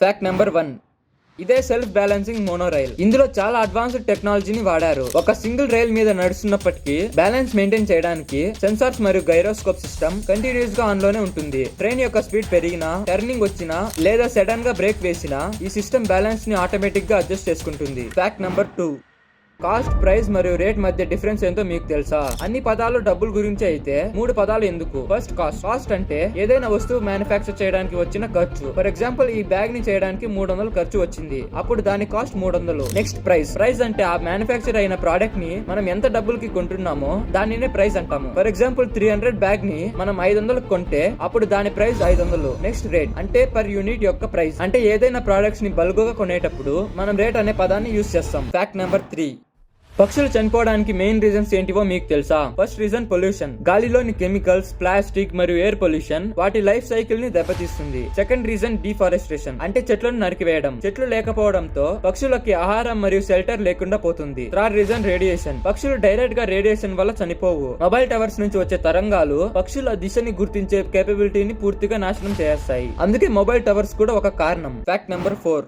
Fact number 1. ఇదే self balancing monorail. ఇందులో చాలా అడ్వాన్స్డ్ టెక్నాలజీని వాడారు. ఒక సింగిల్ రైల్ మీద నడుస్తున్నప్పటికీ బ్యాలెన్స్ మెయింటైన్ చేయడానికి సెన్సార్స్ మరియు గైరోస్కోప్ సిస్టమ్ కంటిన్యూస్ గా ఆన్ లోనే ఉంటుంది. ట్రైన్ యొక్క స్పీడ్ పెరిగినా, టర్నింగ్ వచ్చినా లేదా సడన్ గా బ్రేక్ వేసినా ఈ సిస్టమ్ బ్యాలెన్స్ ని ఆటోమేటిక్ గా అడ్జస్ట్ చేసుకుంటుంది. Fact number 2. కాస్ట్, ప్రైస్ మరియు రేట్ మధ్య డిఫరెన్స్ ఏంటో మీకు తెలుసా? అన్ని పదాలు డబ్బుల గురించి అయితే 3 పదాలు ఎందుకు? First cost. కాస్ట్ అంటే ఏదైనా వస్తువు మ్యానుఫ్యాక్చర్ చేయడానికి వచ్చిన ఖర్చు. ఫర్ ఎగ్జాంపుల్ ఈ బ్యాగ్ ని చేయడానికి 300 ఖర్చు వచ్చింది, అప్పుడు దాని కాస్ట్ 300. Next price. ప్రైస్ అంటే ఆ మ్యానుఫ్యాక్చర్ అయిన ప్రోడక్ట్ ని మనం ఎంత డబ్బులకి కొంటున్నామో దానినే ప్రైస్ అంటాము. ఫర్ ఎగ్జాంపుల్ 300 బ్యాగ్ ని మనం 500 కొంటే అప్పుడు దాని ప్రైస్ 500. నెక్స్ట్ రేట్ అంటే పర్ యూనిట్ యొక్క ప్రైస్. అంటే ఏదైనా ప్రొడక్ట్స్ ని బల్క్ గా కొనేటప్పుడు మనం రేట్ అనే పదాన్ని యూజ్ చేస్తాం. Fact number 3. పక్షులు చనిపోవడానికి మెయిన్ రీజన్స్ ఏంటివో మీకు తెలుసా? First reason pollution. గాలిలోని కెమికల్స్, ప్లాస్టిక్ మరియు ఎయిర్ పొల్యూషన్ వాటి లైఫ్ సైకిల్ ని దెబ్బతీస్తుంది. సెకండ్ రీజన్ డిఫారెస్టేషన్, అంటే చెట్లను నరికివేయడం. చెట్లు లేకపోవడంతో పక్షులకి ఆహారం మరియు షెల్టర్ లేకుండా పోతుంది. Third reason radiation. పక్షులు డైరెక్ట్ గా రేడియేషన్ వల్ల చనిపోవు. మొబైల్ టవర్స్ నుంచి వచ్చే తరంగాలు పక్షుల దిశని గుర్తించే కేపబిలిటీని పూర్తిగా నాశనం చేస్తాయి. అందుకే మొబైల్ టవర్స్ కూడా ఒక కారణం. Fact number 4.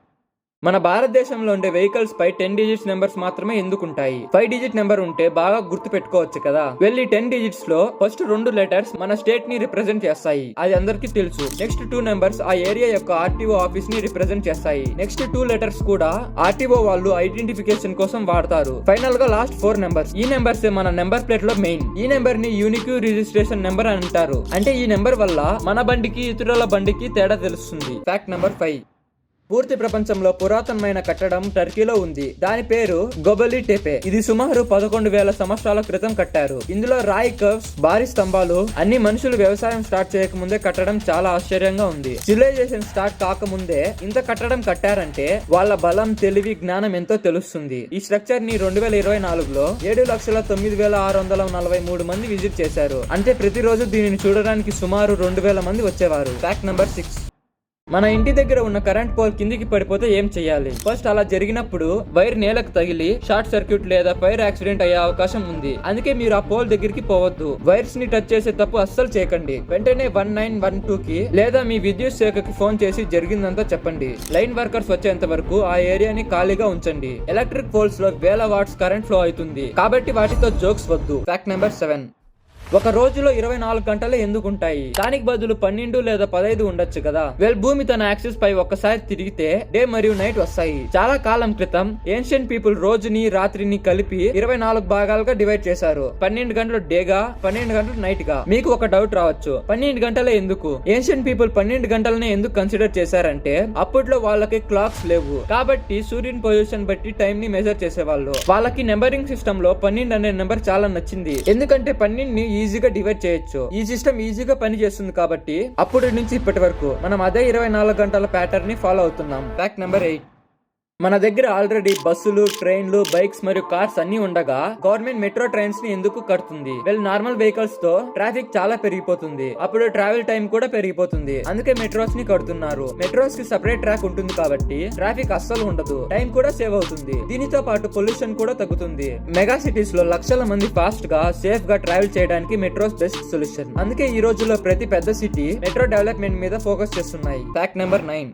మన భారతదేశంలో ఉండే వెహికల్స్ పై 10 డిజిట్స్ నెంబర్స్ మాత్రమే ఎందుకుంటాయి? 5 డిజిట్ నెంబర్ ఉంటే బాగా గుర్తు పెట్టుకోవచ్చు కదా. వెళ్ళి 10 డిజిట్స్ లో ఫస్ట్ 2 లెటర్స్ మన స్టేట్ ని రిప్రజెంట్ చేస్తాయి, అది అందరికి తెలుసు. నెక్స్ట్ 2 నెంబర్స్ ఆ ఏరియా యొక్క ఆర్టీఓ ఆఫీస్ ని రిప్రజెంట్ చేస్తాయి. నెక్స్ట్ 2 లెటర్స్ కూడా ఆర్టీఓ వాళ్ళు ఐడెంటిఫికేషన్ కోసం వాడతారు. ఫైనల్ గా లాస్ట్ 4 నెంబర్స్. ఈ నెంబర్స్ మన నెంబర్ ప్లేట్ లో మెయిన్. ఈ నెంబర్ ని యూనిక్ రిజిస్ట్రేషన్ నెంబర్ అని అంటారు. అంటే ఈ నెంబర్ వల్ల మన బండికి ఇతరుల బండికి తేడా తెలుస్తుంది. Fact number 5. పూర్తి ప్రపంచంలో పురాతనమైన కట్టడం టర్కీలో ఉంది. దాని పేరు గోబలి టెపే. ఇది సుమారు 11,000 సంవత్సరాల క్రితం కట్టారు. ఇందులో రాయి కర్వ్స్, భారీ స్తంభాలు అన్ని మనుషులు వ్యవసాయం స్టార్ట్ చేయకముందే కట్టడం చాలా ఆశ్చర్యంగా ఉంది. సివిలైజేషన్ స్టార్ట్ కాకముందే ఇంత కట్టడం కట్టారంటే వాళ్ళ బలం, తెలివి, జ్ఞానం ఎంతో తెలుస్తుంది. ఈ స్ట్రక్చర్ ని 2024లో 7,09,643 మంది విజిట్ చేశారు. అంటే ప్రతిరోజు దీనిని చూడడానికి సుమారు 2,000 మంది వచ్చేవారు. Fact number 6. మన ఇంటి దగ్గర ఉన్న కరెంట్ పోల్ కిందికి పడిపోతే ఏం చేయాలి? ఫస్ట్ అలా జరిగినప్పుడు వైర్ నేలకు తగిలి షార్ట్ సర్క్యూట్ లేదా ఫైర్ యాక్సిడెంట్ అయ్యే అవకాశం ఉంది. అందుకే మీరు ఆ పోల్ దగ్గరికి పోవద్దు. వైర్స్ ని టచ్ చేసే తప్పు అస్సలు చేయకండి. వెంటనే 1912 కి లేదా మీ విద్యుత్ శాఖకి ఫోన్ చేసి జరిగిందంతా చెప్పండి. లైన్ వర్కర్స్ వచ్చేంత వరకు ఆ ఏరియాని ఖాళీగా ఉంచండి. ఎలక్ట్రిక్ పోల్స్ లో వేల వాట్స్ కరెంట్ ఫ్లో అవుతుంది కాబట్టి వాటితో జోక్స్ వద్దు. Fact number 7. ఒక రోజులో 24 గంటలే ఎందుకుంటాయి? దానికి బదులు 12 లేదా 15 ఉండొచ్చు కదా. భూమి తన యాక్సిస్ పై ఒక్కసారి తిరిగితే డే మరియు నైట్ వస్తాయి. చాలా కాలం క్రితం ఏన్షియంట్ పీపుల్ రోజుని రాత్రిని కలిపి 24 భాగాలుగా డివైడ్ చేశారు. 12 గంటలు డేగా, 12 గంటలు నైట్ గా. మీకు ఒక డౌట్ రావచ్చు, 12 గంటలే ఎందుకు? ఏన్షియంట్ పీపుల్ 12 గంటలనే ఎందుకు కన్సిడర్ చేశారంటే అప్పట్లో వాళ్ళకి క్లాక్స్ లేవు కాబట్టి సూర్యుని పొజిషన్ బట్టి టైం ని మెజర్ చేసేవాళ్ళు. వాళ్ళకి నెంబరింగ్ సిస్టమ్ లో 12 అనే నెంబర్ చాలా నచ్చింది. ఎందుకంటే 12 ని ఈజీగా డివైడ్ చేయొచ్చు. ఈ సిస్టమ్ ఈజీగా పని చేస్తుంది కాబట్టి అప్పటి నుంచి ఇప్పటి వరకు మనం అదే 24 గంటల ప్యాటర్న్ ని ఫాలో అవుతున్నాం. Fact number 8. మన దగ్గర ఆల్రెడీ బస్సులు, ట్రైన్లు, బైక్స్ మరియు కార్స్ అన్ని ఉండగా గవర్నమెంట్ మెట్రో ట్రైన్స్ ని ఎందుకు కడుతుంది? నార్మల్ వెహికల్స్ తో ట్రాఫిక్ చాలా పెరిగిపోతుంది, అప్పుడు ట్రావెల్ టైం కూడా పెరిగిపోతుంది. అందుకే మెట్రోస్ ని కడుతున్నారు. మెట్రోస్ కి సెపరేట్ ట్రాక్ ఉంటుంది కాబట్టి ట్రాఫిక్ అస్సలు ఉండదు, టైం కూడా సేవ్ అవుతుంది. దీనితో పాటు పొల్యూషన్ కూడా తగ్గుతుంది. మెగా సిటీస్ లో లక్షల మంది ఫాస్ట్ గా, సేఫ్ గా ట్రావెల్ చేయడానికి మెట్రోస్ బెస్ట్ సొల్యూషన్. అందుకే ఈ రోజుల్లో ప్రతి పెద్ద సిటీ మెట్రో డెవలప్మెంట్ మీద ఫోకస్ చేస్తున్నాయి. Fact number 9.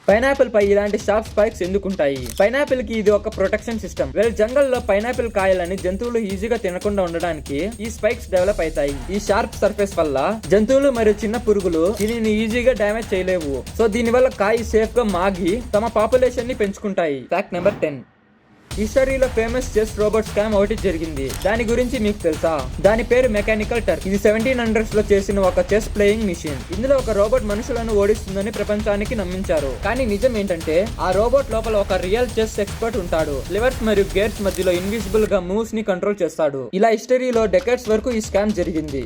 పైనాపిల్ పై ఇలాంటి షార్ప్ స్పైక్స్ ఎందుకుంటాయి? పైనాపిల్ కి ఇది ఒక ప్రొటెక్షన్ సిస్టమ్. జంగల్లో పైనాపిల్ కాయలని జంతువులు ఈజీగా తినకుండా ఉండడానికి ఈ స్పైక్స్ డెవలప్ అవుతాయి. ఈ షార్ప్ సర్ఫేస్ వల్ల జంతువులు మరియు చిన్న పురుగులు దీనిని ఈజీగా డ్యామేజ్ చేయలేవు. సో దీని వల్ల కాయ సేఫ్ గా మాగి తమ పాపులేషన్ ని పెంచుకుంటాయి. Fact number 10. హిస్టరీలో ఫేమస్ చెస్ రోబోట్ స్కామ్ ఒకటి జరిగింది. దాని గురించి మీకు తెలుసా? దాని పేరు మెకానికల్ టర్క్. ఇది 1700s లో చేసిన ఒక చెస్ ప్లేయింగ్ మిషన్. ఇందులో ఒక రోబోట్ మనుషులను ఓడిస్తుందని ప్రపంచానికి నమ్మించారు. కానీ నిజం ఏంటంటే ఆ రోబోట్ లోపల ఒక రియల్ చెస్ ఎక్స్పర్ట్ ఉంటాడు. లివర్స్ మరియు గేర్స్ మధ్యలో ఇన్విజిబుల్ గా మూవ్స్ ని కంట్రోల్ చేస్తాడు. ఇలా హిస్టరీలో డెకేడ్స్ వరకు ఈ స్కామ్ జరిగింది.